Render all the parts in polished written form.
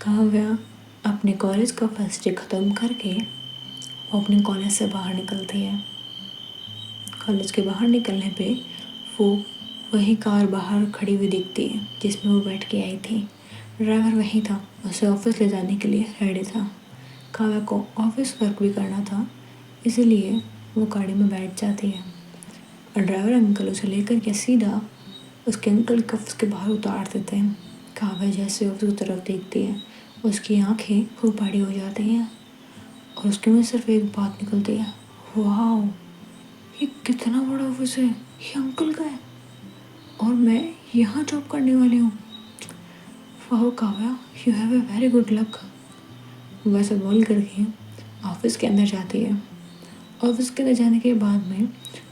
काव्या अपने कॉलेज का first day ख़त्म करके वो अपने कॉलेज से बाहर निकलती है। कॉलेज के बाहर निकलने पे वो वही कार बाहर खड़ी हुई दिखती है जिसमें वो बैठ के आई थी। ड्राइवर वही था, उसे ऑफिस ले जाने के लिए रेडी था। काव्या को ऑफिस वर्क भी करना था, इसीलिए वो गाड़ी में बैठ जाती है और ड्राइवर अंकल उसे लेकर के सीधा उसके अंकल के ऑफिस के बाहर उतार देते हैं। काव्या जैसे ऑफिस की तरफ देखती है, उसकी आंखें खूब बड़ी हो जाती हैं और उसके मुंह सिर्फ एक बात निकलती है, वाह, ये कितना बड़ा ऑफिस है, ये अंकल का है और मैं यहाँ जॉब करने वाली हूँ। वाह Kavya, you have a very good luck. वैसे बोल करके ऑफिस के अंदर जाती है। ऑफिस के अंदर जाने के बाद में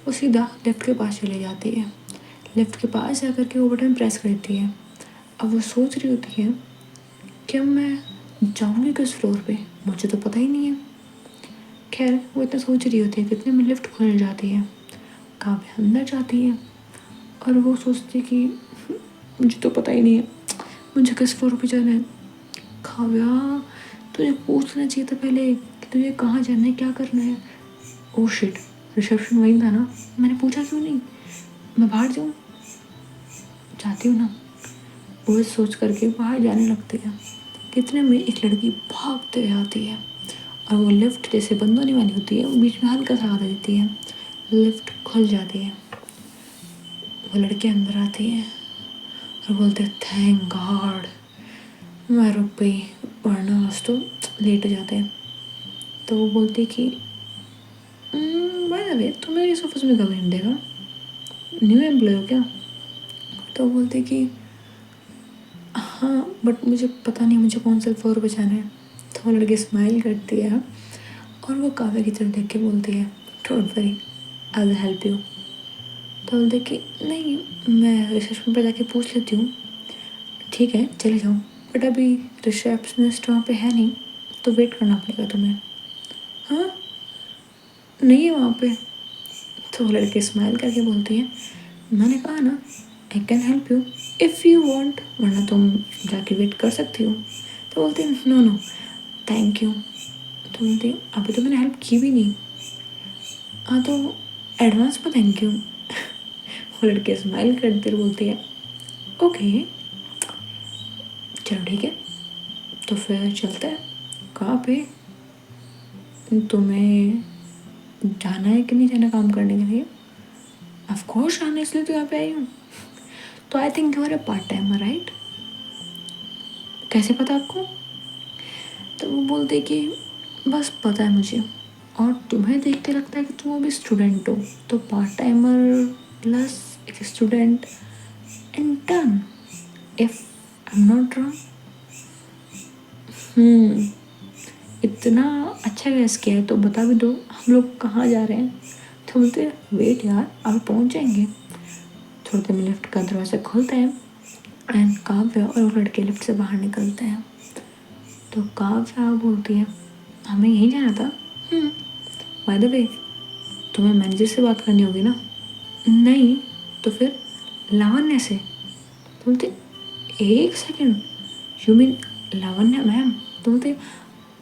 वो सीधा लिफ्ट के पास चली जाती है। लिफ्ट के पास जाकर के वो बटन प्रेस करती है। अब वो सोच रही होती है कि अब मैं जाऊँगी किस फ्लोर पे, मुझे तो पता ही नहीं है। खैर वो इतना सोच रही होती है कि इतने में लिफ्ट खुल जाती है। काव्या अंदर जाती है और वो सोचती है कि मुझे तो पता ही नहीं है मुझे किस फ्लोर पे जाना है। काव्या, तुझे पूछना चाहिए था पहले कि तुझे कहाँ जाना है, क्या करना है। ओह शिट, रिसेप्शन वहीं था ना, मैंने पूछा क्यों नहीं। मैं बाहर जाऊँ, जाती हूँ ना। वो सोच करके बाहर जाने लगती है। कितने में एक लड़की भागते हुए आती है और वो लिफ्ट जैसे बंद होने वाली होती है, वो बीच में हल्का सा आधा देती है, लिफ्ट खुल जाती है। वो लड़के अंदर आती है और बोलते हैं थैंक गॉड मैं रुक गई, वरना आज तो लेट हो जाते हैं। तो वो बोलती कि बाय द वे तुम्हें इस ऑफिस में कभी नहीं देखा, न्यू एम्प्लॉय हो क्या। तो वो बोलती कि हाँ बट मुझे पता नहीं मुझे कौन सा फ्लोर पे जाना है। तो वो लड़की स्माइल करती है और वो काव्या की तरफ देख के बोलती है don't worry I will help you. तो बोलते कि नहीं मैं रिसेप्शन पर जाके पूछ लेती हूँ। ठीक है चले जाओ, बट अभी रिसेप्शनिस्ट वहाँ पे है नहीं तो वेट करना पड़ेगा तुम्हें। हाँ नहीं है वहाँ पे। तो वो लड़की स्माइल करके बोलती है मैंने कहा ना I can help you if you want, वरना तुम जाके वेट कर सकती हो। तो बोलती है नो नो थैंक यू। तो बोलती है अभी तो मैंने हेल्प की भी नहीं। हाँ तो एडवांस में थैंक यू। वो लड़की स्माइल करती बोलती है ओके चलो ठीक है तो फिर चलते हैं। कहाँ पे, तुम्हें जाना है कि नहीं जाना काम करने के लिए। ऑफ कोर्स जाना है, इसलिए तो यहाँ पे आई हूँ। तो I think you are a part timer right. कैसे पता आपको। तो वो बोलते कि बस पता है मुझे, और तुम्हें देख के लगता है कि तुम अभी स्टूडेंट हो, तो पार्ट टाइमर प्लस एक student intern if I am not wrong. इतना अच्छा गैस किया है तो बता भी दो हम लोग कहाँ जा रहे हैं। तो बोलते वेट यार अभी पहुँच जाएंगे। थोड़ी देर में लिफ्ट का दरवाज़ा खुलता है एंड काव्या और वो लड़के लिफ्ट से बाहर निकलते हैं। तो काव्या बोलती है हमें यहीं जाना था। बाय द वे तुम्हें मैनेजर से बात करनी होगी ना। नहीं तो फिर लावण्य से। तो बोलते एक second you mean Lavanya ma'am. तो बोलते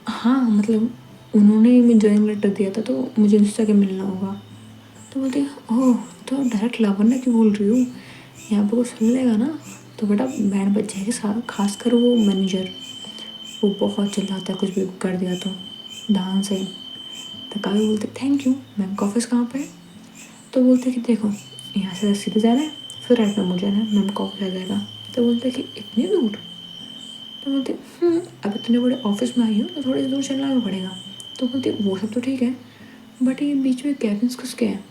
हाँ मतलब उन्होंने मुझे ज्वाइनिंग लेटर दिया था तो मुझे उनसे जाके मिलना होगा। तो बोलती ओह तो डायरेक्ट लावण्य क्यों बोल रही हूँ, यहाँ पे कुछ सुन लेगा ना तो बेटा बैंड बज जाएगी सारा, खासकर वो मैनेजर, वो बहुत चिल्लाता है कुछ भी कर दिया तो ध्यान से। तो काव्या बोलते थैंक यू मैम का ऑफिस कहाँ पे है। तो बोलते कि देखो यहाँ से सीधे जाना है फिर राइट में मुझे जाना है, मैम का ऑफिस आ जाएगा। तो बोलते कि इतनी दूर। तो बोलते अब इतने बड़े ऑफिस में आई हो तो थोड़ी दूर चलना भी पड़ेगा। तो बोलती वो सब तो ठीक है बट ये बीच में कैबिन्स किसके हैं।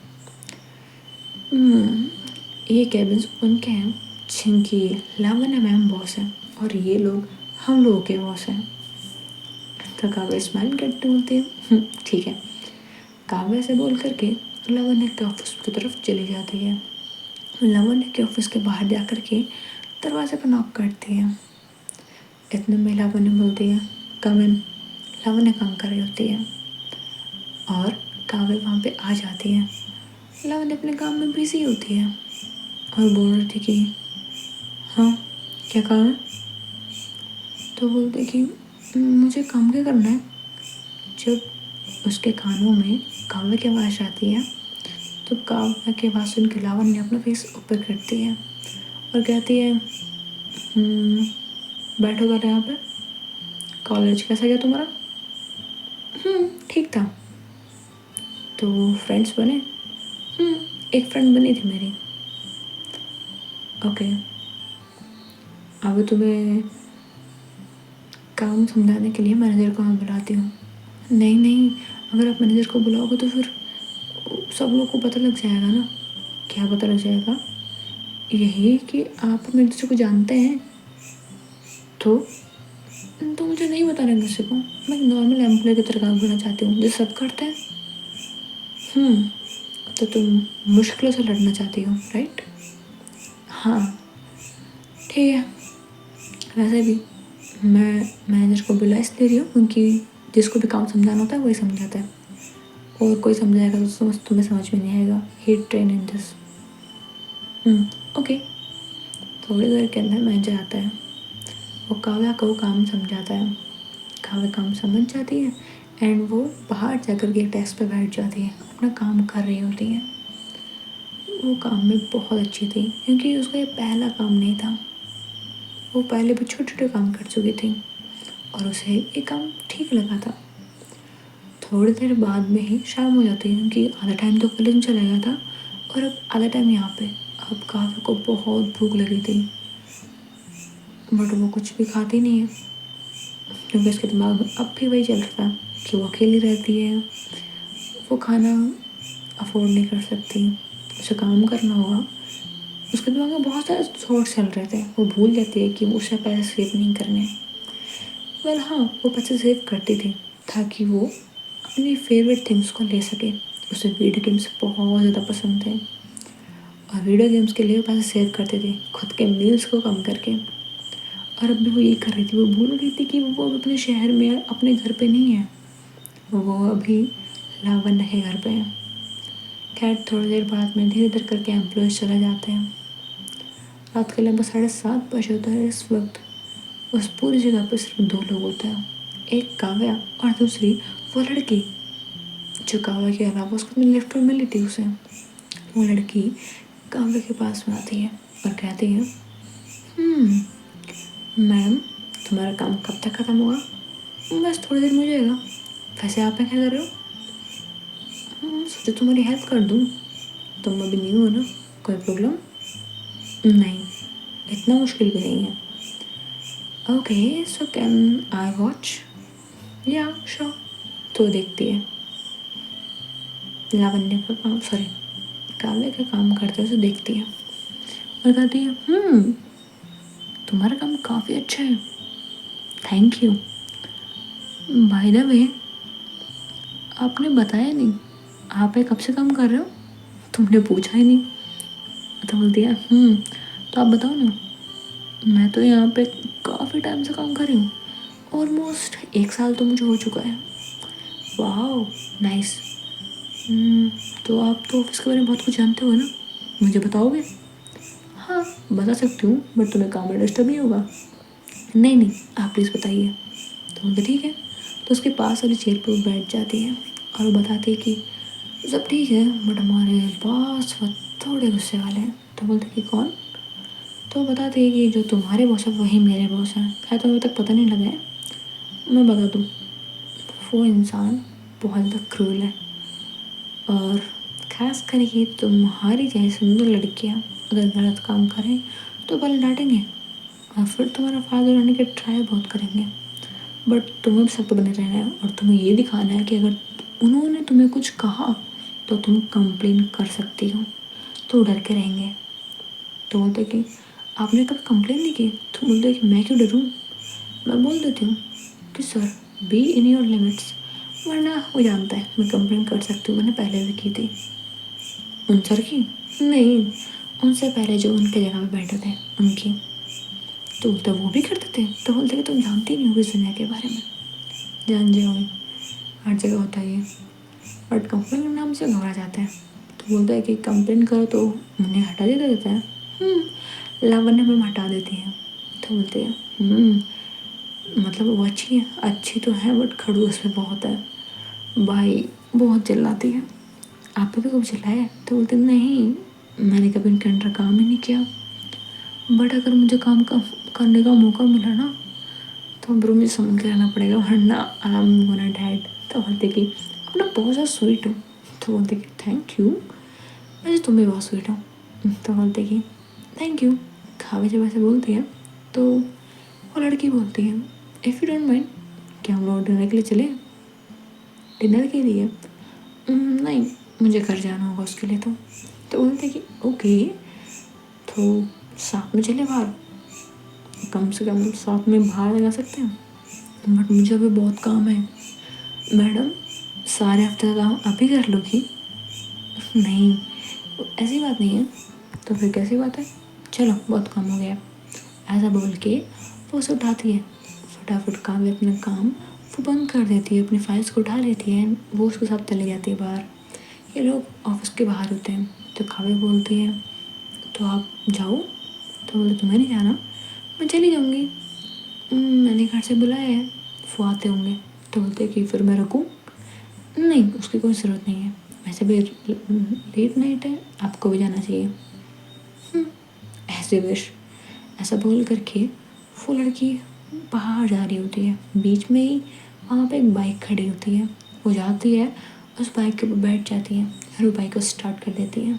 ये कैबिन्स उनके हैं जिनकी लावण्य मैम बॉस है और ये लोग हम लोगों के बॉस हैं। तो काव्या स्माइल करते बोलती है ठीक है। काव्या से बोल करके लावण्य के ऑफिस की तरफ चली जाती है। लावण्य के ऑफिस के बाहर जा कर के दरवाजे पर नॉक करती है। इतने में लावण्य बोलती है कम इन। लावण्य काम कर रही होती है और काव्या वहाँ पे आ जाती है। लावण्य अपने काम में बिजी होती है और बोल रही थी कि हाँ क्या काम है। तो बोलते कि मुझे काम क्या करना है। जब उसके कानों में काव्य की आवाज़ आती है तो काव्य की आवाज़ सुन के लावण्य अपना फेस ऊपर करती है और कहती है बैठो कर यहाँ पे। कॉलेज कैसा गया तुम्हारा? ठीक था। तो फ्रेंड्स बने? एक फ्रेंड बनी थी मेरी। ओके, अब तुम्हें काम समझाने के लिए मैनेजर को मैं बुलाती हूँ। नहीं नहीं, अगर आप मैनेजर को बुलाओगे तो फिर सब लोग को पता लग जाएगा ना। क्या पता लग जाएगा? यही कि आप अपने दूसरे को जानते हैं। तो मुझे नहीं बताना एक दूसरे को। मैं नॉर्मल एम्प्लॉय की तरह काम करना चाहती हूँ जैसे सब करते हैं। तो तुम मुश्किलों से लड़ना चाहती हो, राइट? हाँ ठीक है। वैसे भी मैं मैनेजर को बुला इसलिए रही हूँ क्योंकि जिसको भी काम समझाना होता है वही समझाता है, और कोई समझाएगा तो तुम्हें समझ में नहीं आएगा। ही ट्रेन इन दिस। ओके। थोड़ी देर के अंदर मैनेजर आता है। वो काव्या को काम समझाता है। काव्या काम समझ जाती है एंड वो बाहर जाकर के डेस्क पे बैठ जाती है, अपना काम कर रही होती है। वो काम में बहुत अच्छी थी क्योंकि उसका ये पहला काम नहीं था। वो पहले भी छोटे छोटे काम कर चुकी थी और उसे ये काम ठीक लगा था। थोड़ी देर बाद में ही शाम हो जाती है क्योंकि आधा टाइम तो कॉलेज में चला गया था और अब आधा टाइम यहाँ पे। अब काव्या को बहुत भूख लगी थी बट वो कुछ भी खाती नहीं है क्योंकि उसके दिमाग में अब भी वही चल रहा था कि वो अकेली रहती है, वो खाना अफोर्ड नहीं कर सकती, उसे काम करना होगा। उसके दिमाग में बहुत सारे थॉट्स चल रहे थे। वो भूल जाती है कि वो उसे पैसे सेव नहीं करने। वेल हाँ, वो पैसे सेव करती थी ताकि वो अपनी फेवरेट थिंग्स को ले सके। उसे वीडियो गेम्स बहुत ज़्यादा पसंद थे और वीडियो गेम्स के लिए वो पैसे सेव करती थी खुद के मील्स को कम करके। और अब भी वो ये कर रही थी। वो भूल रही थी कि वो अपने शहर में अपने घर पे नहीं है, वो अभी लावण्य के घर पे है। खैर थोड़ी देर बाद में धीरे धीरे करके एम्प्लॉयज़ चले जाते हैं। रात के लगभग 7:30 बजे होता है। इस वक्त उस पूरी जगह पर सिर्फ 2 लोग होते हैं, एक काव्या और दूसरी वो लड़की जो काव्या के अलावा उसको अपने लिफ्ट में मिली थी उसे। वो लड़की काव्या के पास में आती है और कहती है मैम, तुम्हारा काम कब तक ख़त्म होगा? बस थोड़ी देर में हो जाएगा। वैसे आप क्या कर रहे हो? सोचो तुम्हारी हेल्प कर दूँ। तुम अभी न्यू हो ना, कोई प्रॉब्लम? नहीं, इतना मुश्किल भी नहीं है। Okay so can I watch? या श्योर। तो देखती है लावण्य का काम, सॉरी काव्य का काम करते उसे देखती है और कहती है तुम्हारा काम काफ़ी अच्छा है, thank you. By the way आपने बताया नहीं आप कब से काम कर रहे हो? तुमने पूछा ही नहीं। तो बोलती है तो आप बताओ ना। मैं तो यहाँ पे काफ़ी टाइम से काम कर रही हूँ, ऑलमोस्ट 1 साल तो मुझे हो चुका है। वाह नाइस। तो आप तो ऑफिस के बारे में बहुत कुछ जानते हो ना, मुझे बताओगे? हाँ बता सकती हूँ बट तुम्हें काम में डिस्टर्ब नहीं होगा? नहीं नहीं, आप प्लीज़ बताइए। तो बोलते ठीक है। तो उसके पास वाली चेयर पर बैठ जाती है और वो बताती है कि सब ठीक है बट हमारे बॉस वो थोड़े गुस्से वाले हैं। तो बोलते कि कौन? तो बताते हैं कि जो तुम्हारे बॉस है वही मेरे बॉस हैं। खैर तो अभी तक पता नहीं लगा है, मैं बता दूँ। वो इंसान बहुत ज़्यादा क्रूर है और ख़ास करके तुम्हारी जैसी सुंदर लड़कियाँ अगर गलत काम करें तो पहले डांटेंगे और फिर तुम्हारा फ़ायदा उठाने के ट्राई बहुत करेंगे। बट तुम्हें सख्त बने रहना है और तुम्हें ये दिखाना है कि अगर उन्होंने तुम्हें कुछ कहा तो तुम कंप्लेन कर सकती हो, तो डर के रहेंगे। तो बोलते कि आपने कभी कंप्लेन नहीं की? तो बोलते कि मैं क्यों डरूँ, मैं बोल देती हूँ कि sir be in your limits, वरना वो जानता है मैं कंप्लेन कर सकती हूँ, मैंने पहले भी की थी। उन सर की? नहीं, उनसे पहले जो उनके जगह पे बैठे थे उनकी। तो बोलते वो भी करते थे? तो बोलते कि तुम जानती नहीं हो इस दुनिया के बारे में। जान जाओगे, हर जगह होता है ये, बट कंप्लेन के नाम से घबरा जाते हैं। तो बोलता है कि कंप्लेन करो तो उन्हें हटा देता है। लावण्य मैम हटा देती हैं। तो बोलते हैं मतलब वो अच्छी तो है बट खड़ूस में बहुत है। भाई बहुत चिल्लाती है, आप भी कभी चिल्लाया है? तो बोलते नहीं, मैंने कभी उनके अंडर काम ही नहीं किया, बट अगर मुझे करने का मौका मिला ना तो ब्रो मुझे समझ के रहना पड़ेगा वरना आई एम गोना डैड। तो बोलते कि अपना बहुत ज़्यादा स्वीट हो। तो बोलते कि थैंक यू, वैसे तुम भी बहुत स्वीट हो। तो बोलते कि थैंक यू। खावे जब ऐसे बोलती है तो वो लड़की बोलती है इफ़ यू डोंट माइंड, क्या हम लोग डिनर के लिए चले? डिनर के लिए नहीं, मुझे घर जाना होगा उसके लिए। तो बोलते कि ओके, तो साथ में चले बाहर, कम से कम साथ में बाहर जा सकते हैं, बट मुझे अभी बहुत काम है। मैडम सारे हफ्ते का काम आप ही कर लोगी? नहीं, ऐसी बात नहीं है। तो फिर कैसी बात है? चलो बहुत काम हो गया, ऐसा बोल के वो उसे उठाती है। फटाफट काव्य अपना काम वो बंद कर देती है, अपनी फाइल्स को उठा लेती है, वो उसके साथ चली जाती है बाहर। ये लोग ऑफिस के बाहर होते हैं। तो काव्य बोलती है तो आप जाओ? तो बोलते तुम्हें नहीं जाना? मैं चली जाऊँगी, मैंने घर से बुलाया है, वो आते होंगे। तो बोलते कि फिर मैं रुकूँ? नहीं, उसकी कोई ज़रूरत नहीं है, वैसे भी लेट नाइट है, आपको भी जाना चाहिए। ऐसे विश, ऐसा बोल करके वो लड़की बाहर जा रही होती है। बीच में ही वहाँ पे एक बाइक खड़ी होती है, वो जाती है उस बाइक के ऊपर बैठ जाती है और वो बाइक को स्टार्ट कर देती है।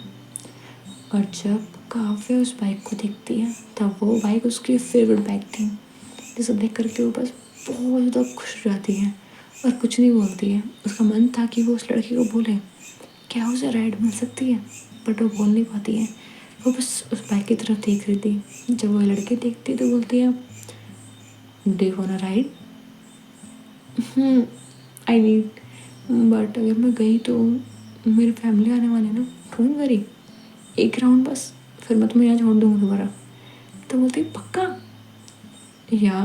और जब काव्य उस बाइक को देखती है तब वो बाइक उसकी फेवरेट बाइक थी, जिसे देख करके वो बस बहुत ज़्यादा खुश हो जाती है और कुछ नहीं बोलती है। उसका मन था कि वो उस लड़की को बोले क्या उसे राइड मिल सकती है, बट वो बोल नहीं पाती है। वो बस उस बाइक की तरफ देख रही थी। जब वो लड़की देखती तो बोलती है do you want ride? I need, but अगर मैं गई तो मेरी फैमिली आने वाली ना, डोंट वरी, एक राउंड बस, फिर मैं तुम्हें यहाँ छोड़ दूँगी दोबारा। तो बोलती पक्का? या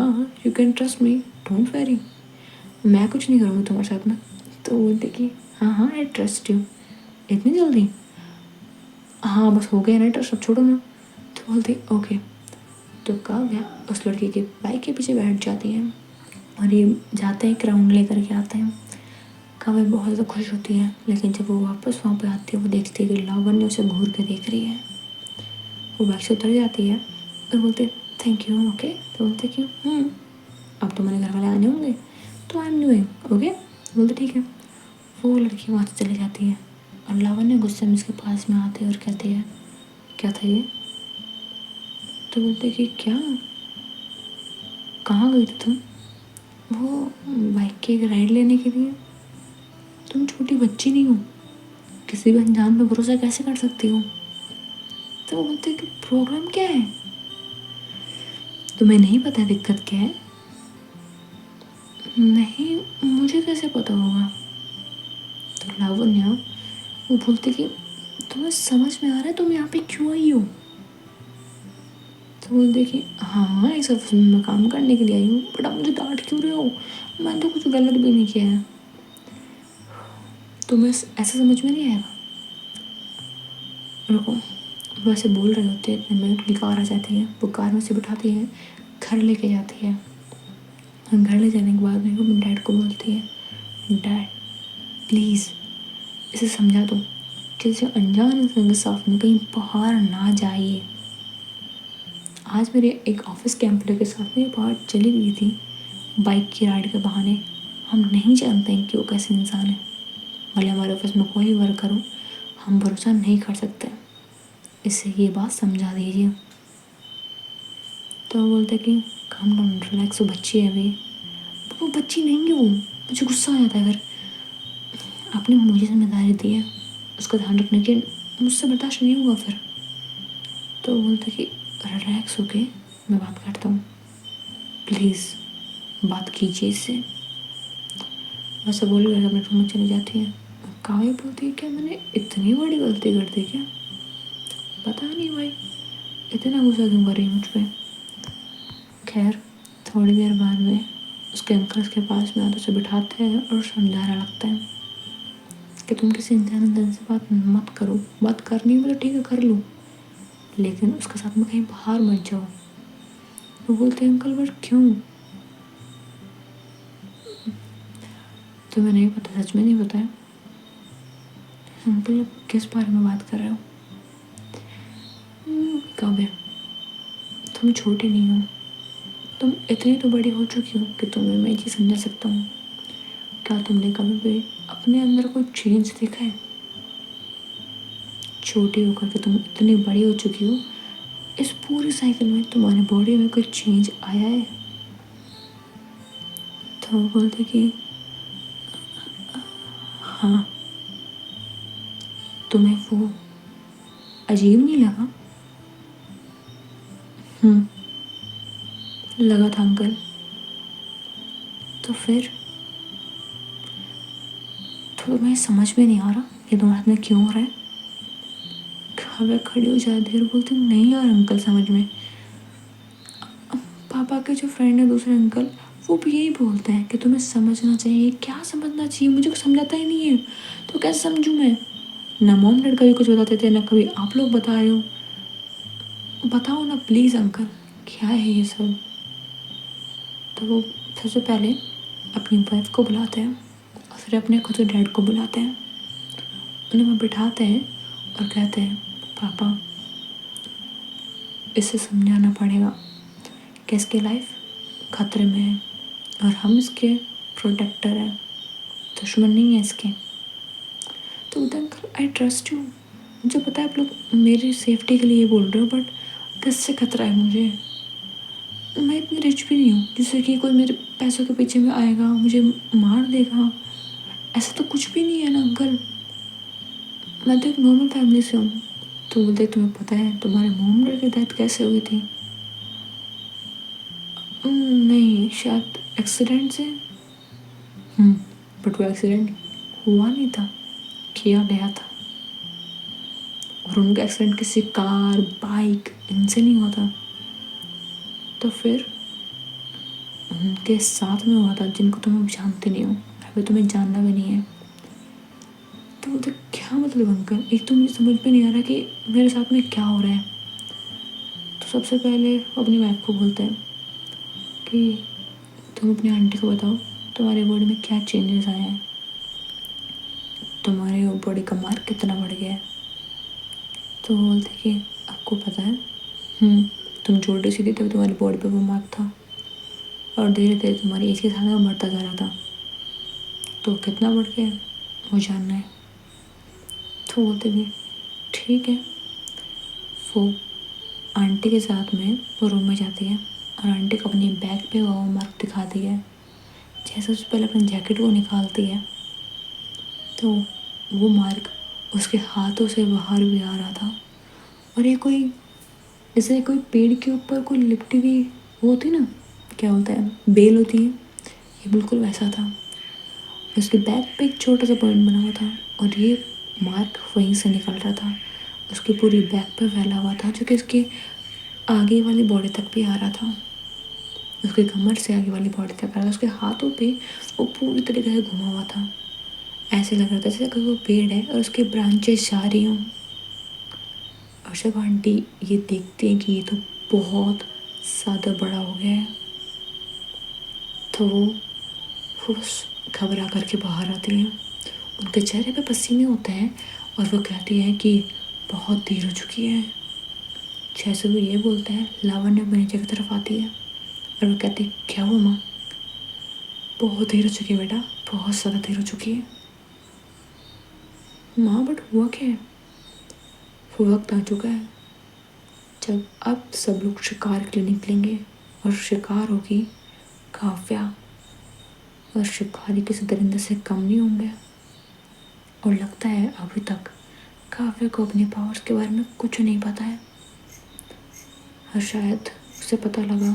you can trust me, don't worry, मैं कुछ नहीं करूँगी तुम्हारे साथ में। तो बोलती कि हाँ हाँ आई ट्रस्ट यू। इतनी जल्दी? हाँ बस हो गया ना ट्रस्ट, अब छोड़ो ना। तो बोलती ओके। तो काव्या उस लड़की के बाइक के पीछे बैठ जाती है और ये जाते हैं, एक राउंड लेकर के आते हैं। काव्या बहुत ज़्यादा खुश होती है, लेकिन जब वो वापस वहाँ पे आती है वो देखती है कि लावण्य उसे घूर के देख रही है। वो बाइक से उतर जाती है और बोलते थैंक यू ओके। तो बोलते क्यों? अब तो मेरे घर वाले आने होंगे तो आई एम डूइंग ओके। बोलते ठीक है। वो लड़की वहाँ से चली जाती है और लावण्य गुस्से में उसके पास में आते हैं और कहती है क्या था ये? तो बोलते कि क्या, कहाँ गई थी तुम? वो बाइक की एक राइड लेने के लिए। तुम छोटी बच्ची नहीं हो, किसी भी अनजान पे भरोसा कैसे कर सकती हो? तो वो बोलते कि प्रॉब्लम क्या है, तुम्हें नहीं पता दिक्कत क्या है? नहीं, मुझे कैसे पता होगा? तो लावण्य वो बोलते कि तुम्हें समझ में आ रहा है तुम यहाँ पे क्यों आई हो? तो बोलते कि हाँ इस ऑफिस में मैं काम करने के लिए आई हूँ, बट आप मुझे डांट क्यों रहे हो? मैंने तो कुछ गलत भी नहीं किया है। तुम्हें ऐसा समझ में नहीं आएगा? रुको, वैसे बोल रहे होते हैं इतने में उनकी कार आ जाती है। वो कार में से बिठाती है, घर लेके जाती है। और घर ले जाने के बाद में वो अपने डैड को बोलती है डैड प्लीज़ इसे समझा दो किसी अनजान इंसान के साथ में कहीं बाहर ना जाइए। आज मेरे एक ऑफिस के एम्प्लॉय के साथ में बाहर चली गई थी बाइक की राइड के बहाने। हम नहीं जानते हैं कि वो कैसे इंसान है, भले हमारे ऑफिस में कोई वर्कर हो, हम भरोसा नहीं कर सकते। इससे ये बात समझा दीजिए। तो बोलते कि काम डाउन रिलैक्स, वो बच्ची है अभी। वो बच्ची नहीं है, वो मुझे गुस्सा आ जाता है। अगर आपने मुझे जिम्मेदारी दी है उसका ध्यान रखने की, मुझसे बर्दाश्त नहीं होगा फिर। तो बोलते कि रिलैक्स होके मैं बात करता हूँ, प्लीज़ बात कीजिए इससे। वैसे बोल कर अपने रूम में चली जाती है। काव्या बोलती है क्या मैंने इतनी बड़ी गलती कर दी क्या? पता नहीं भाई इतना गुस्सा क्यों कर रही है मुझ पर। खैर थोड़ी देर बाद में उसके अंकल उसके पास में आते उसे बिठाते हैं और समझाने लगता है कि तुम किसी इंसान से बात मत करो, बात करनी है तो ठीक है कर लो, लेकिन उसके साथ में कहीं बाहर मत जाओ। वो बोलते हैं अंकल बट क्यों? तुम्हें नहीं पता, सच में नहीं पता है? अंकल किस बारे में बात कर रहे हो? काव्या, तुम छोटी नहीं हो, तुम इतनी तो बड़ी हो चुकी हो कि तुम्हें मैं ये चीज़ समझा सकता हूँ। क्या तुमने कभी भी अपने अंदर कोई चेंज देखा है? छोटी होकर के तुम इतनी बड़ी हो चुकी हो, इस पूरी साइकिल में तुम्हारी बॉडी में कोई चेंज आया है? तो वो बोलते कि हाँ। तुम्हें वो अजीब नहीं लगा? लगा था अंकल। तो फिर तो तुम्हें समझ में नहीं आ रहा ये तुम्हारे हाथ में क्यों हो रहा है? काव्या खड़ी हो जाती है और बोलती नहीं यार अंकल समझ में। पापा के जो फ्रेंड है दूसरे अंकल, वो भी यही बोलते हैं कि तुम्हें समझना चाहिए। क्या समझना चाहिए? मुझे कुछ समझाता ही नहीं है, तो कैसे समझूं मैं? ना मॉम डैड कभी कुछ बताते थे, ना कभी आप लोग बता रहे हो। बताओ ना प्लीज़ अंकल, क्या है ये सब? तो वो सबसे पहले अपनी वाइफ को बुलाते हैं और फिर अपने खुद के डैड को बुलाते हैं। उन्हें वहाँ बिठाते हैं और कहते हैं पापा, इसे समझाना पड़ेगा कि इसकी लाइफ खतरे में है और हम इसके प्रोटेक्टर हैं, दुश्मन नहीं है इसके। तो अंकल आई ट्रस्ट यू, मुझे पता है आप लोग मेरी सेफ्टी के लिए बोल रहे हो, बट किससे खतरा है मुझे? मैं इतनी रिच भी नहीं हूँ जिससे कि कोई मेरे पैसों के पीछे में आएगा मुझे मार देगा। ऐसा तो कुछ भी नहीं है ना अंकल, मैं तो एक नॉर्मल फैमिली से हूँ। तो बोलते तुम्हें पता है तुम्हारे मॉम डैड की डेथ कैसे हुई थी? नहीं, शायद एक्सीडेंट से। बट वो एक्सीडेंट हुआ नहीं था, किया गया था। और उनका एक्सीडेंट किसी कार बाइक इनसे नहीं हुआ था, तो फिर उनके साथ में हुआ था जिनको तुम जानते नहीं हो, अभी तुम्हें जानना भी नहीं है। तो बोलते क्या मतलब अंकल, एक तो मुझे समझ में नहीं आ रहा कि मेरे साथ में क्या हो रहा है। तो सबसे पहले अपनी वाइफ को बोलते हैं कि तुम अपनी आंटी को बताओ तुम्हारी बॉडी में क्या चेंजेस आए हैं, तुम्हारे बॉडी का मार्क कितना बढ़ गया है। तो बोलते कि आपको पता है तुम छोटी सी थी तभी तुम्हारी बॉडी पे वो मार्क था, और धीरे धीरे तुम्हारी एज के साथ में बढ़ता जा रहा था, तो कितना बढ़ गया वो जानना है। तो बोलते कि ठीक है। वो आंटी के साथ में वो रूम में जाती है और आंटी को अपनी बैग पे वो मार्क दिखाती है। जैसे उससे पहले अपनी जैकेट को निकालती है तो वो मार्क उसके हाथों से बाहर भी आ रहा था। और ये कोई जैसे कोई पेड़ के ऊपर कोई लिपटी हुई वो होती ना, क्या होता है, बेल होती है, ये बिल्कुल वैसा था। उसके बैक पे एक छोटा सा पॉइंट बना हुआ था और ये मार्क वहीं से निकल रहा था, उसकी पूरी बैक पे फैला हुआ था, जो कि उसके आगे वाली बॉडी तक भी आ रहा था, उसके कमर से आगे वाली बॉडी तक आ रहा था। उसके हाथों पे वो पूरी तरीके से घुमा हुआ था, ऐसे लग रहा था जैसे कोई वो पेड़ है और उसके ब्रांचेस जा रही हों। और जब आंटी ये देखती हैं कि ये तो बहुत ज़्यादा बड़ा हो गया है, तो वो बस घबरा करके बाहर आती हैं। उनके चेहरे पे पसीने होते हैं और वो कहती है कि बहुत देर हो चुकी है। जैसे वो ये बोलते हैं, लावण्य नीचे की तरफ आती है और वो कहती है क्या हुआ माँ? बहुत देर हो चुकी है बेटा, बहुत ज़्यादा देर हो चुकी है। माँ बट हुआ क्या है? वो वक्त आ चुका है जब अब सब लोग शिकार के लिए निकलेंगे और शिकार होगी काव्या, और शिकारी किसी दरिंदे से कम नहीं होंगे। और लगता है अभी तक काव्या को अपने पावर्स के बारे में कुछ नहीं पता है, और शायद उसे पता लगा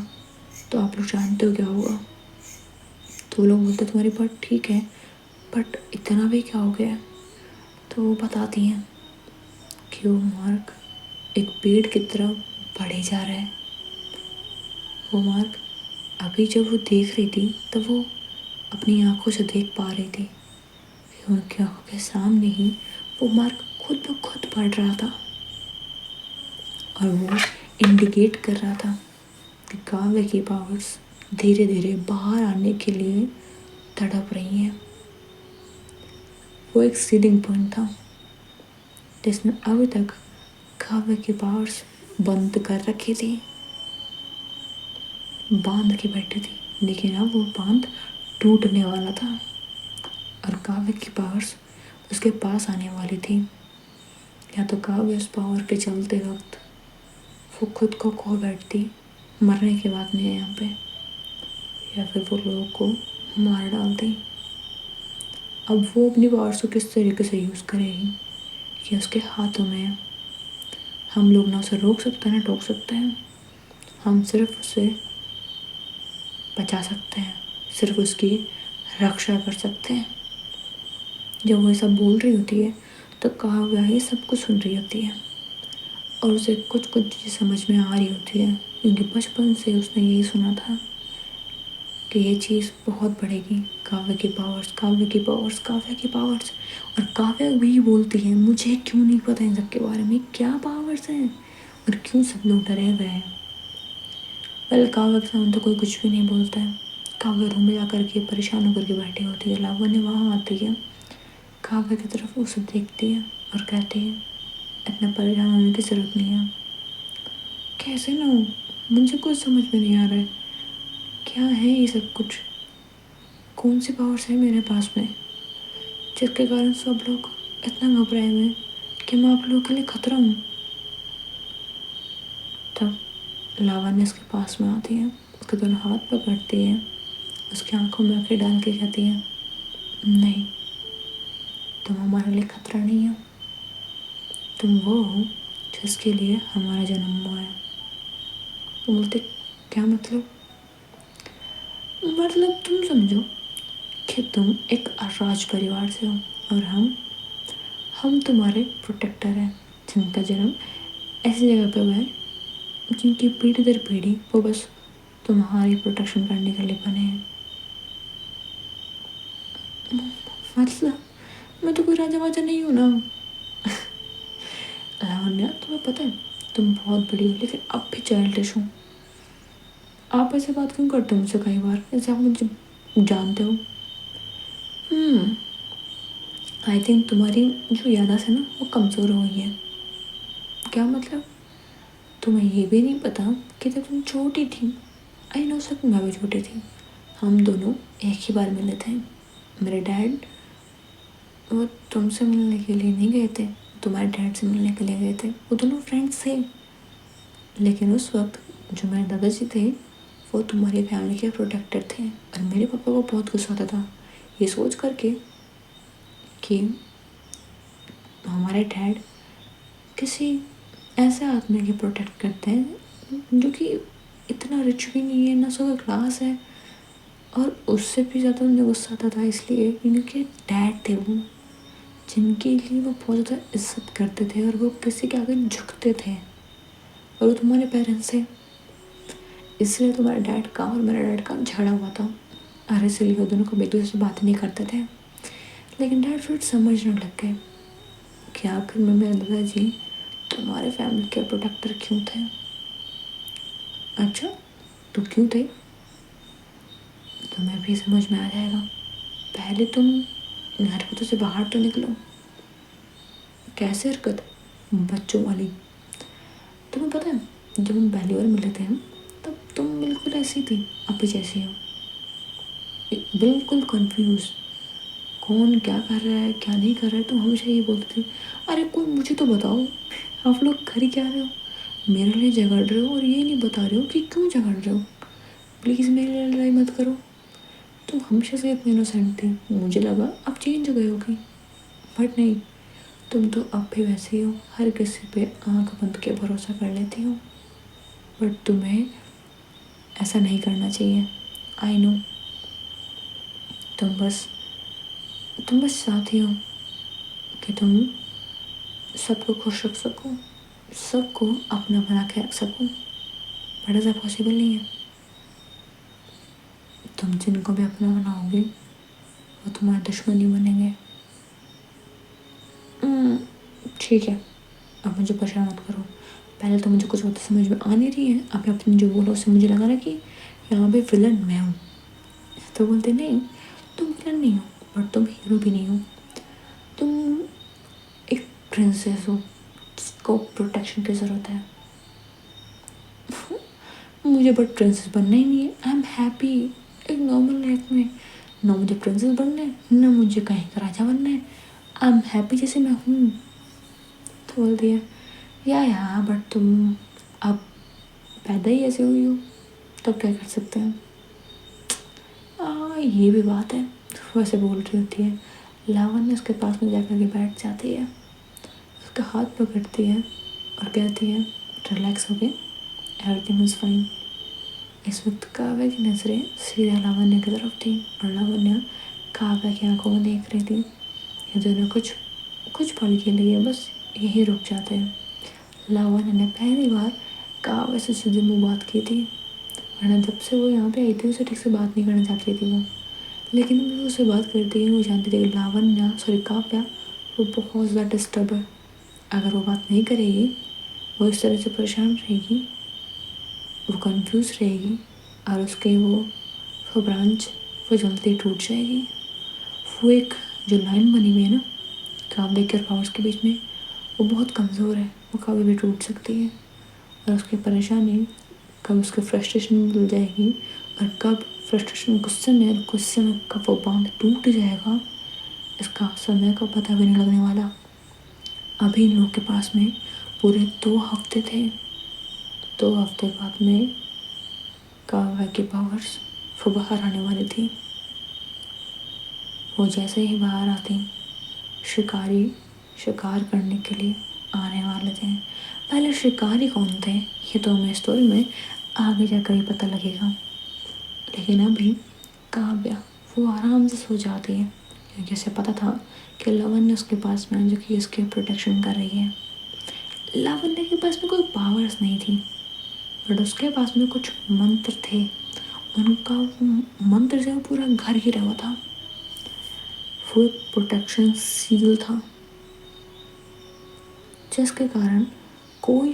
तो आप लोग जानते हो क्या होगा। तो वो लोग बोलते तुम्हारी बात ठीक है, बट इतना भी क्या हो गया? तो वो बताती हैं कि वो मार्क एक पेड़ की तरफ बढ़े जा रहा है। वो मार्क अभी जब वो देख रही थी तब वो अपनी आंखों से देख पा रही थी कि उनकी आंखों के सामने ही वो मार्क खुद ब खुद बढ़ रहा था, और वो इंडिकेट कर रहा था कि काव्य की पावर्स धीरे धीरे बाहर आने के लिए तड़प रही हैं। वो एक सीलिंग पॉइंट था जिसने अभी तक काव्य की पावर्स बंद कर रखी थी, बांध के बैठी थी, लेकिन अब वो बांध टूटने वाला था और काव्य की पावर्स उसके पास आने वाली थी। या तो काव्य उस पावर के चलते वक्त वो खुद को खो बैठती मरने के बाद नहीं है यहाँ पे, या फिर वो लोगों को मार डालती। अब वो अपनी पावर्स को किस तरीके से यूज़ करेगी ये उसके हाथों में है। हम लोग ना उसे रोक सकते हैं ना टोक सकते हैं, हम सिर्फ उसे बचा सकते हैं, सिर्फ उसकी रक्षा कर सकते हैं। जब वो ये सब बोल रही होती है तो काव्या ही सब कुछ सुन रही होती है और उसे कुछ कुछ चीज़ समझ में आ रही होती है, क्योंकि बचपन से उसने यही सुना था कि ये चीज़ बहुत बढ़ेगी, काव्य की पावर्स, काव्य की पावर्स, काव्य की पावर्स। और काव्य भी बोलती है मुझे क्यों नहीं पता इन सब के बारे में, क्या पावर्स हैं और क्यों सब लोग डरे हुए हैं। वेल काव्य के सामने तो कोई कुछ भी नहीं बोलता है। काव्य रूम में जाकर के परेशान होकर के बैठी होती है। लावण्य वहाँ आती है, काव्य की तरफ उसे देखती है और कहती है इतना परेशान होने की ज़रूरत नहीं है। कैसे ना हो, मुझे कुछ समझ में नहीं आ रहा है, क्या है ये सब कुछ, कौन सी पावर्स है मेरे पास में जिसके कारण सब लोग इतना घबराए हुए हैं कि मैं आप लोगों के लिए खतरा हूँ। तब लावण्य उसके पास में आती है, उसके दोनों हाथ पकड़ती है, उसकी आंखों में आंखें डाल के कहती है नहीं, तुम हमारे लिए खतरा नहीं हो, तुम वो हो जिसके लिए हमारा जन्म हुआ है। तो बोलते क्या मतलब तुम समझो कि तुम एक राज परिवार से हो और हम तुम्हारे प्रोटेक्टर हैं, जिनका जन्म ऐसी जगह पे हुआ है जिनकी पीढ़ी दर पीढ़ी वो बस तुम्हारी प्रोटेक्शन करने के लिए बने हैं। मतलब मैं तो कोई राजा वाजा नहीं हूँ ना। लावण्या तुम्हें पता है तुम बहुत बड़ी हो लेकिन अब भी चाइल्डिश हो। आप ऐसे बात क्यों करते हो मुझसे कई बार, जैसे आप मुझे जानते हो। आई थिंक तुम्हारी जो याददाश्त है ना वो कमज़ोर हो गई है। क्या मतलब, तुम्हें ये भी नहीं पता कि जब तुम छोटी थी, आई नो सच मैं भी छोटी थी, हम दोनों एक ही बार मिले थे। मेरे डैड वो तुमसे मिलने के लिए नहीं गए थे, तुम्हारे डैड से मिलने के लिए गए थे। वो दोनों फ्रेंड्स थे, लेकिन उस वक्त जो मेरे दादाजी थे वो तुम्हारी फैमिली के प्रोटेक्टर थे और मेरे पापा को बहुत गुस्सा आता था ये सोच करके कि हमारे डैड किसी ऐसे आदमी की प्रोटेक्ट करते हैं जो कि इतना रिच भी नहीं है, ना उसका क्लास है, और उससे भी ज़्यादा उन्हें गुस्सा आता था इसलिए क्योंकि डैड थे वो जिनके लिए वो बहुत ज़्यादा इज्जत करते थे और वो किसी के आगे झुकते थे, और वो तुम्हारे पेरेंट्स थे। इसलिए तुम्हारे डैड का और मेरे डैड का झगड़ा हुआ था और इसलिए वो दोनों को एक दूसरे से बात नहीं करते थे। लेकिन डैड फिर समझने लग गए कि आखिर में मेरे दादाजी तुम्हारे फैमिली के प्रोटेक्टर क्यों थे। अच्छा तो क्यों थे, तुम्हें भी समझ में आ जाएगा। पहले तुम हरकतों से बाहर तो निकलो। कैसे हरकत, बच्चों वाली। तुम्हें पता है जब हम पहली बार मिले थे तब तुम बिल्कुल ऐसी थी, अभी जैसी हो, बिल्कुल कंफ्यूज, कौन क्या कर रहा है क्या नहीं कर रहा है। तुम हमेशा ये बोलती थी अरे कोई मुझे तो बताओ, आप लोग कर ही क्या रहे हो, मेरे लिए झगड़ रहे हो और ये नहीं बता रहे हो कि क्यों झगड़ रहे हो, प्लीज़ मेरे लिए लड़ाई मत करो। तुम हमेशा से इतनी इनोसेंट थी, मुझे लगा अब चेंज हो गई होगी, बट नहीं, तुम तो अब भी वैसे ही हो, हर किसी पे आंख बंद के भरोसा कर लेती हो। बट तुम्हें ऐसा नहीं करना चाहिए। आई नो तुम बस चाहती हो कि तुम सबको खुश रख सको, सबको अपना बना के रख सको, बट ऐसा पॉसिबल नहीं है। तुम जिनको भी अपना बनाओगे वो तुम्हारे दुश्मन ही बनेंगे। ठीक है, अब मुझे परेशान मत करो, पहले तो मुझे कुछ बातें समझ में आ नहीं रही है, अभी अपने जो बोलो उससे मुझे लगा ना कि यहाँ पे विलन मैं हूँ। तो बोलते नहीं, तुम विलन नहीं हो, बट तुम हीरो भी नहीं हो। तुम एक प्रिंसेस हो जिसको प्रोटेक्शन की ज़रूरत है। मुझे बट प्रिंसेस बनना ही नहीं है। आई एम हैप्पी एक नॉर्मल लाइफ में। ना मुझे प्रिंसेस बनना है, ना मुझे कहीं का राजा बनना है। आई एम हैप्पी जैसे मैं हूँ। तो बोल दिया या बट तुम अब पैदा ही ऐसे हुई हो, तो क्या कर सकते हैं। ये भी बात है। वैसे बोल रही होती है। लावण्य उसके पास में जाकर के बैठ जाती है, उसका हाथ पकड़ती है और कहती है रिलैक्स हो गए, एवरीथिंग इज़ फाइन। इस वक्त काव्या की नज़रें सीधा लावण्य की तरफ थी और लावण्य काव्या की आंखों में देख रही थी। ये दोनों कुछ कुछ पल के लिए बस यही रुक जाते हैं। लावण्य ने पहली बार काव्या से सीधे मुँह बात की थी, वरना जब से वो यहाँ पे आई थी उसे ठीक से बात नहीं करना चाहती थी वो। लेकिन वो उससे बात करती है, वो जानती थी कि लावण्य काव्या वो बहुत ज़्यादा डिस्टर्ब है। अगर वो बात नहीं करेगी, वो इस तरह से परेशान रहेगी, वो कंफ्यूज रहेगी और उसके वो ब्रांच वो जल्दी टूट जाएगी। वो एक जो लाइन बनी हुई है ना काव्य के और पावर्स के बीच में, वो बहुत कमज़ोर है, वो कभी भी टूट सकती है। और उसकी परेशानी कब उसके फ्रस्ट्रेशन में मिल जाएगी और कब फ्रस्ट्रेशन गुस्से में कब वो बांध टूट जाएगा, इसका समय का पता भी नहीं लगने वाला। अभी इन लोग के पास में पूरे 2 हफ्ते थे। 2 हफ्ते बाद में काव्या की पावर्स वो बाहर आने वाली थी। वो जैसे ही बाहर आती, शिकारी शिकार करने के लिए आने वाले थे। पहले शिकारी कौन थे ये तो हमें स्टोरी में आगे जाकर ही पता लगेगा। लेकिन अभी काव्या वो आराम से सो जाती है, क्योंकि उसे पता था कि लावण्य उसके पास में जो कि उसकी प्रोटेक्शन कर रही है। लावण्य के पास में कोई पावर्स नहीं थी, बट उसके पास में कुछ मंत्र थे। उनका मंत्र से वो पूरा घर गिरा हुआ था। वो एक प्रोटेक्शन सील था जिसके कारण कोई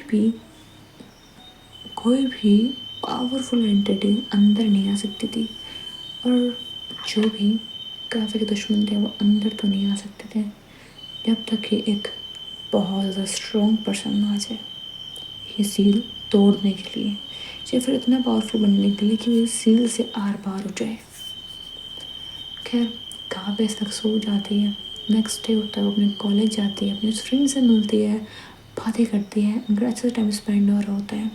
भी पावरफुल एंटिटी अंदर नहीं आ सकती थी। और जो भी काव्य के दुश्मन थे वो अंदर तो नहीं आ सकते थे जब तक कि एक बहुत ज़्यादा स्ट्रॉन्ग पर्सन ना आ जाए ये सील तोड़ने के लिए, या फिर इतना पावरफुल बनने के लिए कि वो सील से आर पार हो जाए। खैर काव्य इस तक सो जाती है। नेक्स्ट डे होता है, वो अपने कॉलेज जाती है, अपने फ्रेंड से मिलती है, बातें करती है, उनका अच्छे से टाइम स्पेंड हो रहा होता है।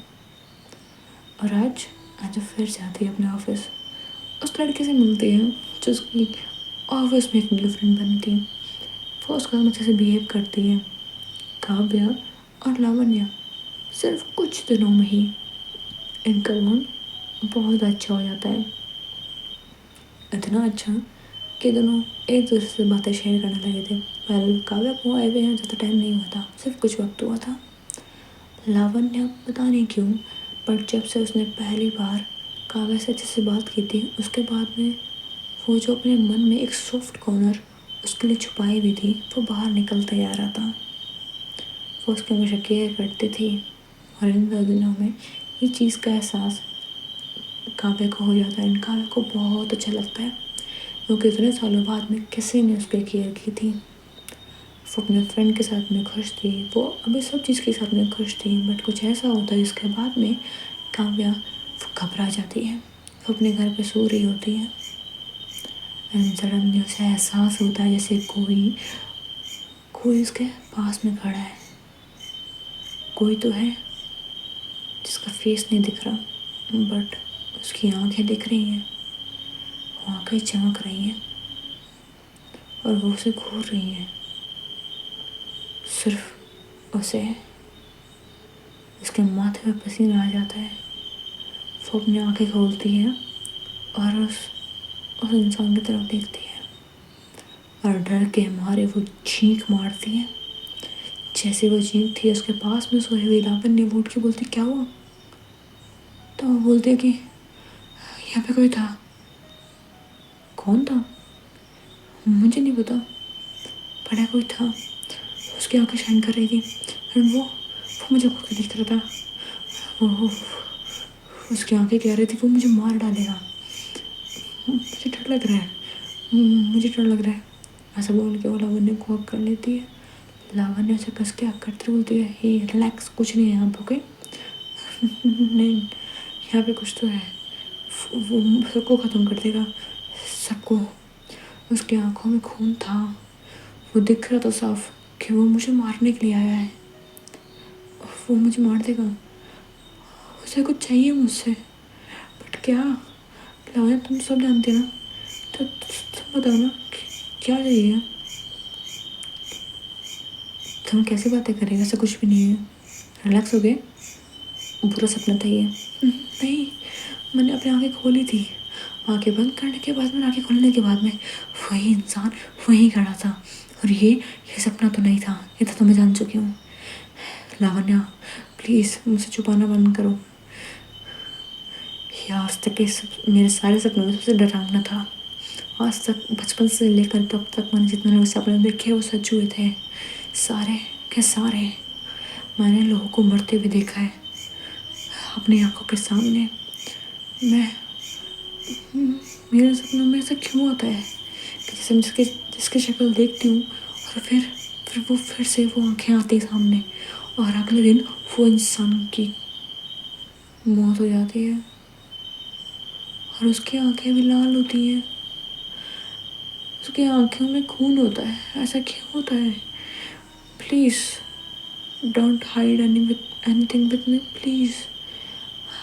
और आज वो फिर जाती है अपने ऑफिस, उस लड़के से मिलती है जो उसकी ऑफिस में एक न्यू फ्रेंड बनी थी। वो उसका अच्छे से बिहेव करती है। काव्य और लावण्य सिर्फ कुछ दिनों में ही इनका बॉन्ड बहुत अच्छा हो जाता है। इतना अच्छा कि दोनों एक दूसरे से बातें शेयर करने लगे थे। पहले काव्य को आए हुए हैं ज़्यादा टाइम नहीं हुआ था, सिर्फ कुछ वक्त हुआ था। लावण्य पता नहीं क्यों, पर जब से उसने पहली बार काव्य से अच्छे से बात की थी, उसके बाद में वो जो अपने मन में एक सॉफ्ट कॉर्नर उसके लिए छुपाई हुई थी वो बाहर निकलता ही आ रहा था। वो उसकी हमेशा केयर करती थी और इन 2 दिनों में ये चीज़ का एहसास काव्य को हो जाता है। काव्य को बहुत अच्छा लगता है क्योंकि इतने सालों बाद में किसी ने उसकी केयर की थी। वो अपने फ्रेंड के साथ में खुश थी, वो अभी सब चीज़ के साथ में खुश थी, बट कुछ ऐसा होता है जिसके बाद में काव्या वो घबरा जाती है। वो अपने घर पे सो रही होती है एंड सडनली उसे एहसास होता है जैसे कोई उसके पास में खड़ा है। कोई तो है जिसका फेस नहीं दिख रहा, बट उसकी आंखें दिख रही हैं, वो आंखें चमक रही हैं और वो उसे घूर रही हैं। सिर्फ उसे उसके माथे पे पसीना आ जाता है। वो अपनी आंखें खोलती है और उस इंसान की तरफ देखती है और डर के मारे वो चीख मारती है। जैसे वो चीख थी उसके पास में सोई हुई लावण्य वो उठ के बोलती क्या हुआ। तो वो बोलती है कि यहाँ पे कोई था। कौन था मुझे नहीं पता, बड़ा कोई था। उसकी आंखें शाइन कर रही थी एंड वो मुझे घूर के देख रहा था। वो उसकी आंखें कह रही थी वो मुझे मार डालेगा, मुझे डर लग रहा है। मुझे डर लग रहा है, ऐसा बोल के वो लावण्य को हक कर लेती है। लावण्य ऐसे कस के हक करते बोलती है, हे रिलैक्स, कुछ नहीं है यहाँ पे, ओके। नहीं, यहाँ पे कुछ तो है, वो सबको ख़त्म कर देगा, सबको। उसकी आंखों में खून था, वो दिख रहा था साफ कि वो मुझे मारने के लिए आया है, वो मुझे मार देगा, उसे कुछ चाहिए मुझसे, बट क्या? लावण्य तुम सब जानते हो ना, तो तुम बताओ ना क्या चाहिए? तुम कैसी बातें कर रही हो, ऐसा कुछ भी नहीं है, रिलैक्स हो गए, बुरा सपना था ये। नहीं, मैंने अपनी आंखें खोली थी, आंखें बंद करने के बाद, मैंने आंखें खोलने के बाद में वही इंसान वहीं खड़ा था, और ये सपना तो नहीं था, ये तो मैं जान चुकी हूँ। लावण्या प्लीज़ मुझे छुपाना बंद करो, ये आज तक के मेरे सारे सपनों में सबसे डरावना था। आज तक बचपन से लेकर तब तक मैंने जितने सपने देखे वो सच हुए थे, सारे के सारे। मैंने लोगों को मरते हुए देखा है अपनी आंखों के सामने। मैं मेरे सपनों में ऐसा क्यों होता है कि जैसे मैं जिसकी शक्ल देखती हूँ और फिर वो फिर से वो आंखें आती सामने, और अगले दिन वो इंसान की मौत हो जाती है और उसकी आंखें भी लाल होती हैं, उसकी आंखों में खून होता है। ऐसा क्यों होता है? Please don't hide anything with me, please,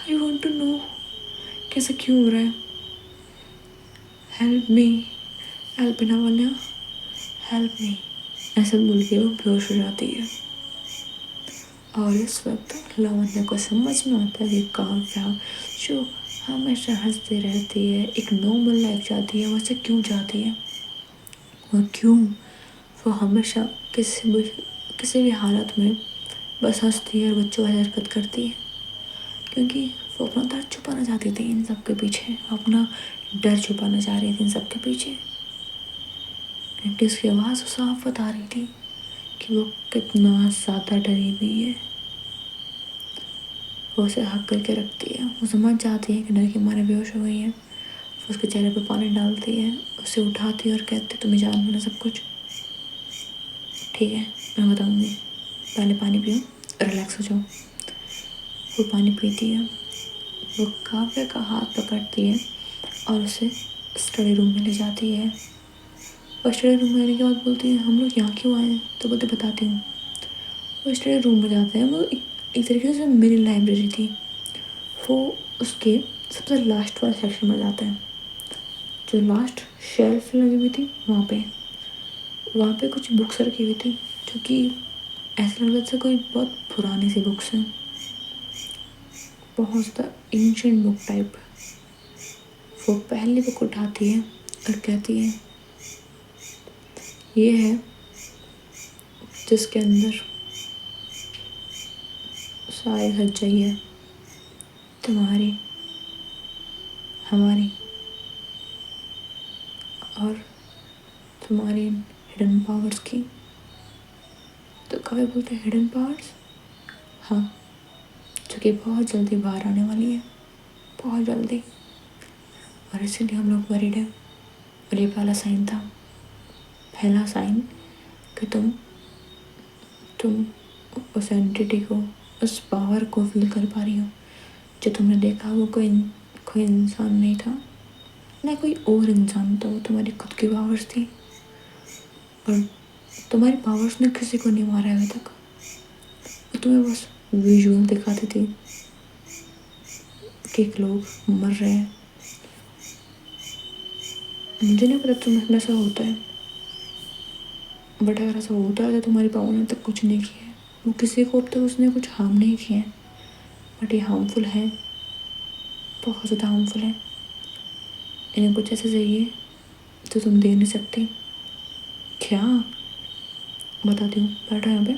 I want to know कैसा क्यों हो रहा है। Help me, help me Lavanya, help me, ऐसा बोल के वो बेहोश हो जाती है। और इस वक्त लावण्य को समझ में आता है कि काव्या जो हमेशा हंसती रहती है, एक नॉर्मल लाइफ जाती है, वैसे क्यों जाती है, और क्यों वो हमेशा किसी भी हालत में बस हंसती है और बच्चों वाली हरकत करती है। क्योंकि वो अपना दर्द छुपाना चाहती थी इन सब के पीछे, अपना डर छुपाना चाह रही थी इन सब के पीछे, क्योंकि उसकी आवाज़ साफ बता रही थी कि वो कितना ज़्यादा डरी हुई है। वो उसे हक करके रखती है, वो समझ जाती है कि डर के मारे बेहोश हो गई है। वो उसके चेहरे पर पानी डालती है, उसे उठाती है और कहती है तुम्हें जान लेना सब कुछ, ठीक है मैं बताऊँगी, पहले पानी पियो, रिलैक्स हो जाओ। वो पानी पीती है, वो काव्या का हाथ पकड़ती है और उसे स्टडी रूम में ले जाती है। और स्टडी रूम में आने के बाद बोलती है हम लोग यहाँ क्यों आए हैं, तो बोलते बताती हूँ। वो स्टडी रूम में जाते हैं, वो एक तरीके से मेरी लाइब्रेरी थी। वो उसके सबसे लास्ट वाले सेक्शन में जाते हैं, जो लास्ट शेल्फ लगी हुई थी वहाँ पे कुछ बुक्स रखी हुई थी, जो कि ऐसा लग रहा था कोई बहुत पुरानी सी बुक्स हैं, बहुत ज़्यादा एंशिएंट बुक टाइप। वो पहली बुक उठाती है और कहती है ये है जिसके अंदर सारी सच्चाई है, तुम्हारी, हमारी और तुम्हारी हिडन पावर्स की। तो कभी बोलते हैं हिडन पावर्स, हाँ, जो कि बहुत जल्दी बाहर आने वाली है, बहुत जल्दी, और इसीलिए हम लोग वरीड है। और ये पहला साइन था, पहला साइन कि तुम उस एंटिटी को, उस पावर को फील कर पा रही हो। जो तुमने देखा वो कोई इंसान नहीं था, ना कोई और इंसान था, वो तुम्हारी खुद की पावर्स थी। और तुम्हारी पावर्स ने किसी को नहीं मारा अभी तक, वो तुम्हें बस विजुअल दिखाती थी कि लोग मर रहे हैं। मुझे नहीं पता तुम्हें ऐसा होता है, बट अगर ऐसा होता है तो तुम्हारी पावर ने तक कुछ नहीं किया है, वो किसी को अब तक उसने कुछ हार्म नहीं किया है, बट ये हार्मफुल है, बहुत ज़्यादा हार्मफुल है। इन्हें कुछ ऐसा चाहिए तो तुम दे नहीं सकती। क्या? बताती हूँ, बैठो यहाँ पे।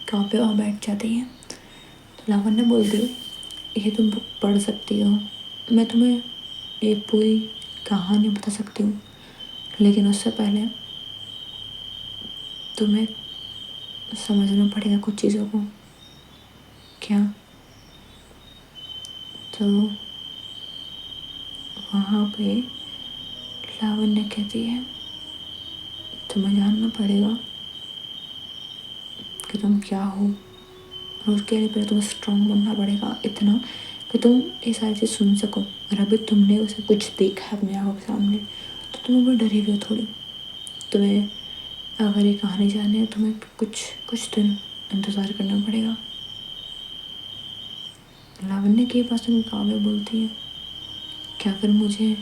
कहाँ पे? वहाँ बैठ जाती है। तो लावण्य बोलती है ये तुम बुक पढ़ सकती हो, मैं तुम्हें ये पूरी कहानी बता सकती हूँ, लेकिन उससे पहले तुम्हें समझना पड़ेगा कुछ चीज़ों को। क्या? तो वहाँ पे लावण्य कहती है तुम्हें जानना पड़ेगा कि तुम क्या हो, और उसके लिए पहले तुम्हें स्ट्रांग बनना पड़ेगा इतना कि तुम ये सारी चीज़ सुन सको। और अभी तुमने उसे कुछ देखा है अपने आँखों के सामने तो तुम ऊपर डरी हुई हो थोड़ी। तुम्हें अगर ये कहानी जाननी है तुम्हें कुछ दिन इंतज़ार करना पड़ेगा। लावण्य के पास में काव्य बोलती है क्या फिर मुझे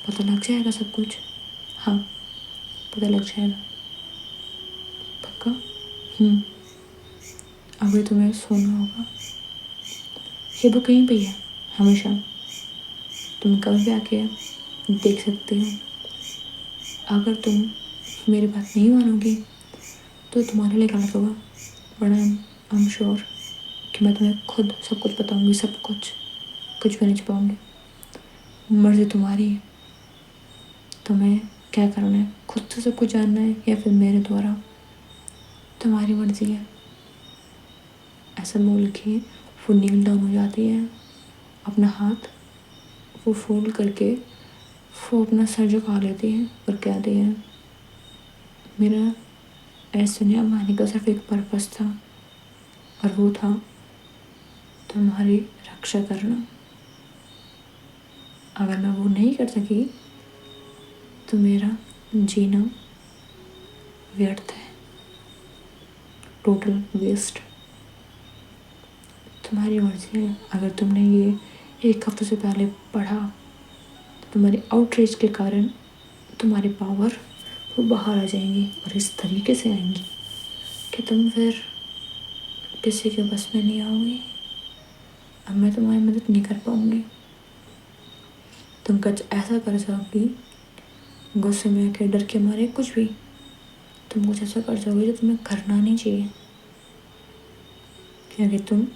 पता लग जाएगा सब कुछ? हाँ, पता लग जाएगा। पक्का? अभी तुम्हें सोना होगा। ये बुक कहीं पे है हमेशा, तुम कभी भी आके देख सकती हो। अगर तुम मेरी बात नहीं मानोगी तो तुम्हारे लिए गलत होगा, बट आई एम श्योर कि मैं तुम्हें खुद सब कुछ बताऊंगी, सब कुछ भी नहीं छुपाऊंगी। मर्जी तुम्हारी है, तुम्हें क्या करना है, खुद से सब कुछ जानना है या फिर मेरे द्वारा, तुम्हारी मर्जी है। ऐसा बोल के वो नील डाउन हो जाती है, अपना हाथ वो फोल्ड करके वो अपना सर झुका लेती है और कहती है मेरा इस दुनिया में आने का सिर्फ एक पर्पस था और वो था तुम्हारी रक्षा करना। अगर मैं वो नहीं कर सकी तो मेरा जीना व्यर्थ है, टोटल वेस्ट। तुम्हारी मर्जी है। अगर तुमने ये एक हफ्ते से पहले पढ़ा तो तुम्हारी आउटरीच के कारण तुम्हारी पावर वो बाहर आ जाएंगी और इस तरीके से आएंगी कि तुम फिर किसी के बस में नहीं आओगी। अब मैं तुम्हारी मदद नहीं कर पाऊंगी। तुम कुछ ऐसा कर जाओगी गुस्से में आके, डर के मारे, कुछ भी तुम कुछ ऐसा कर जाओगे जो तुम्हें करना नहीं चाहिए, क्योंकि तुम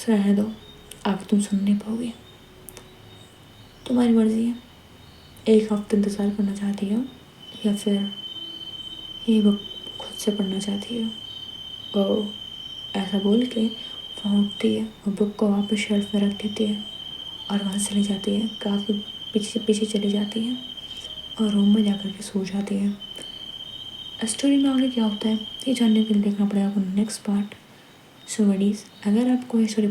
रहने दो, आगे तुम सुन नहीं पाओगे। तुम्हारी मर्जी है। एक हफ्ते इंतज़ार करना चाहती हो या फिर ये बुक खुद से पढ़ना चाहती हो। और ऐसा बोल के वहाँ उठती है और बुक को वापस शेल्फ में रख देती है और वहाँ चली जाती है, काफ़ी पीछे चली जाती है और रूम में जाकर के सो जाती है। स्टोरी में आगे क्या होता है ये जानने के लिए देखना पड़ेगा आपको नेक्स्ट पार्ट। सो वडीज़, अगर आपको ये स्टोरी